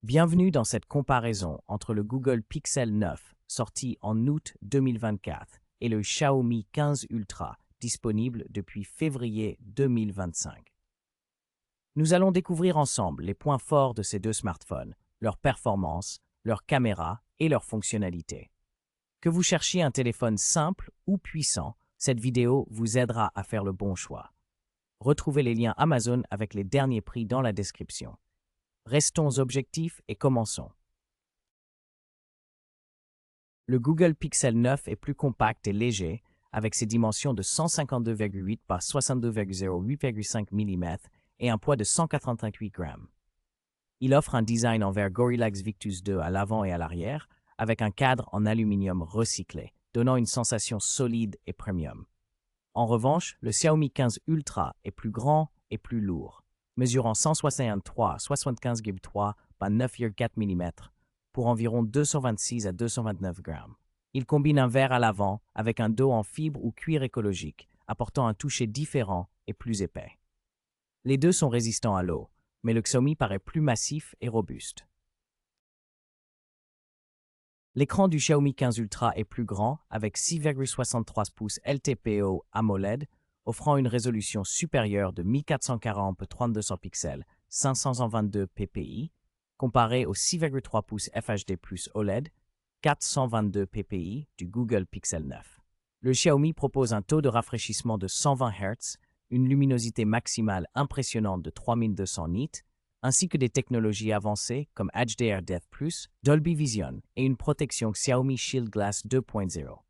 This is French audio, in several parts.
Bienvenue dans cette comparaison entre le Google Pixel 9, sorti en août 2024, et le Xiaomi 15 Ultra, disponible depuis février 2025. Nous allons découvrir ensemble les points forts de ces deux smartphones, leur performance, leur caméra et leurs fonctionnalités. Que vous cherchiez un téléphone simple ou puissant, cette vidéo vous aidera à faire le bon choix. Retrouvez les liens Amazon avec les derniers prix dans la description. Restons objectifs et commençons. Le Google Pixel 9 est plus compact et léger, avec ses dimensions de 152,8 par 62,08,5 mm et un poids de 188 grammes. Il offre un design en verre Gorilla Victus 2 à l'avant et à l'arrière, avec un cadre en aluminium recyclé, donnant une sensation solide et premium. En revanche, le Xiaomi 15 Ultra est plus grand et plus lourd, mesurant 163,75,3 par 9,4 mm pour environ 226 à 229 grammes. Il combine un verre à l'avant avec un dos en fibre ou cuir écologique, apportant un toucher différent et plus épais. Les deux sont résistants à l'eau, mais le Xiaomi paraît plus massif et robuste. L'écran du Xiaomi 15 Ultra est plus grand, avec 6,63 pouces LTPO AMOLED, offrant une résolution supérieure de 1440 x 3200 pixels, 522 ppi, comparé aux 6,3 pouces FHD+ OLED, 422 ppi du Google Pixel 9. Le Xiaomi propose un taux de rafraîchissement de 120 Hz, une luminosité maximale impressionnante de 3200 nits, ainsi que des technologies avancées comme HDR Depth+, Dolby Vision et une protection Xiaomi Shield Glass 2.0.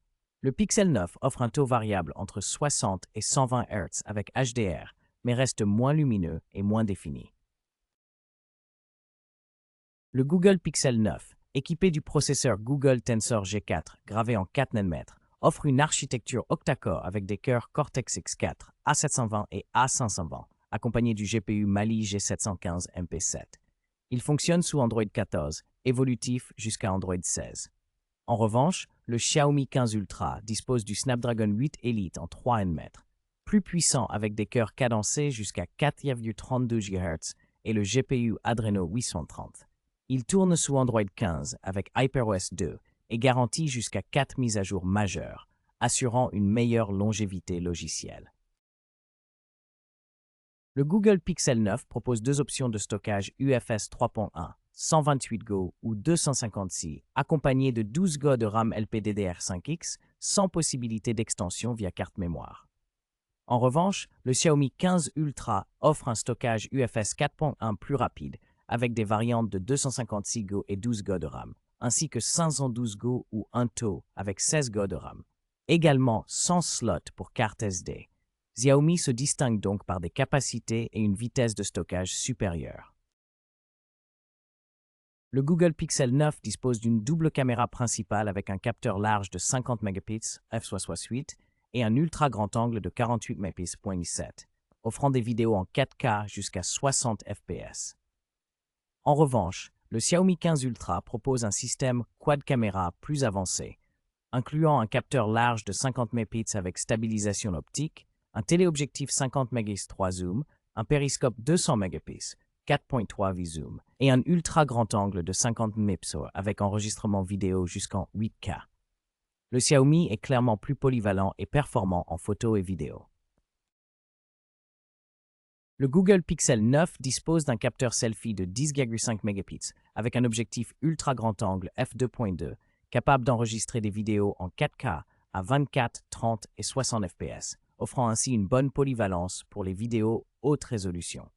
Le Pixel 9 offre un taux variable entre 60 et 120 Hz avec HDR, mais reste moins lumineux et moins défini. Le Google Pixel 9, équipé du processeur Google Tensor G4 gravé en 4 nm, offre une architecture octa-core avec des cœurs Cortex X4, A720 et A520, accompagné du GPU Mali G715 MP7. Il fonctionne sous Android 14, évolutif jusqu'à Android 16. En revanche, le Xiaomi 15 Ultra dispose du Snapdragon 8 Elite en 3 nm, plus puissant avec des cœurs cadencés jusqu'à 4,32 GHz et le GPU Adreno 830. Il tourne sous Android 15 avec HyperOS 2 et garantit jusqu'à 4 mises à jour majeures, assurant une meilleure longévité logicielle. Le Google Pixel 9 propose deux options de stockage UFS 3.1, 128 Go ou 256, accompagnées de 12 Go de RAM LPDDR5X, sans possibilité d'extension via carte mémoire. En revanche, le Xiaomi 15 Ultra offre un stockage UFS 4.1 plus rapide, avec des variantes de 256 Go et 12 Go de RAM, ainsi que 512 Go ou 1 TO avec 16 Go de RAM. Également sans slot pour carte SD. Xiaomi se distingue donc par des capacités et une vitesse de stockage supérieure. Le Google Pixel 9 dispose d'une double caméra principale avec un capteur large de 50 mégapixels f/8 et un ultra grand angle de 48 mégapixels.7, offrant des vidéos en 4K jusqu'à 60 fps. En revanche, le Xiaomi 15 Ultra propose un système quad caméra plus avancé, incluant un capteur large de 50 mégapixels avec stabilisation optique, un téléobjectif 50 mégapixels 3 zoom, un périscope 200 mégapixels, 4.3 V-zoom, et un ultra grand angle de 50 mégapixels avec enregistrement vidéo jusqu'en 8K. Le Xiaomi est clairement plus polyvalent et performant en photo et vidéo. Le Google Pixel 9 dispose d'un capteur selfie de 10,5 mégapixels avec un objectif ultra grand angle f2.2 capable d'enregistrer des vidéos en 4K à 24, 30 et 60 fps, offrant ainsi une bonne polyvalence pour les vidéos haute résolution.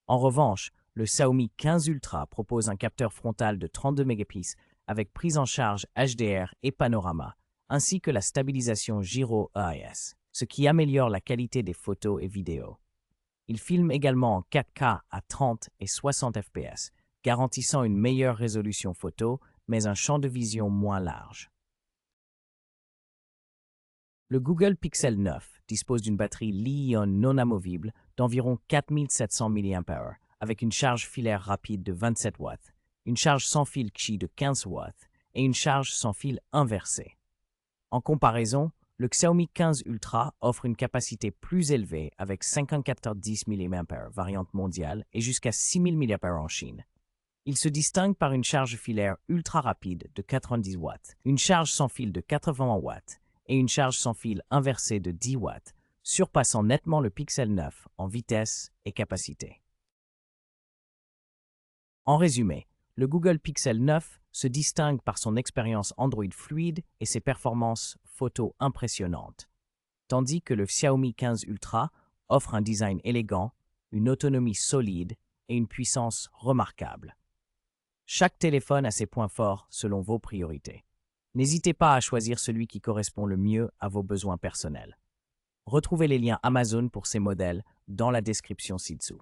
En revanche, le Xiaomi 15 Ultra propose un capteur frontal de 32 mégapixels avec prise en charge HDR et panorama, ainsi que la stabilisation gyro EIS, ce qui améliore la qualité des photos et vidéos. Il filme également en 4K à 30 et 60 fps, garantissant une meilleure résolution photo, mais un champ de vision moins large. Le Google Pixel 9 dispose d'une batterie Li-ion non amovible d'environ 4700 mAh avec une charge filaire rapide de 27 watts, une charge sans fil Qi de 15 watts et une charge sans fil inversée. En comparaison, le Xiaomi 15 Ultra offre une capacité plus élevée avec 5410 mAh variante mondiale et jusqu'à 6000 mAh en Chine. Il se distingue par une charge filaire ultra rapide de 90 watts, une charge sans fil de 80 watts et une charge sans fil inversée de 10 watts, surpassant nettement le Pixel 9 en vitesse et capacité. En résumé, le Google Pixel 9 se distingue par son expérience Android fluide et ses performances photo impressionnantes, tandis que le Xiaomi 15 Ultra offre un design élégant, une autonomie solide et une puissance remarquable. Chaque téléphone a ses points forts selon vos priorités. N'hésitez pas à choisir celui qui correspond le mieux à vos besoins personnels. Retrouvez les liens Amazon pour ces modèles dans la description ci-dessous.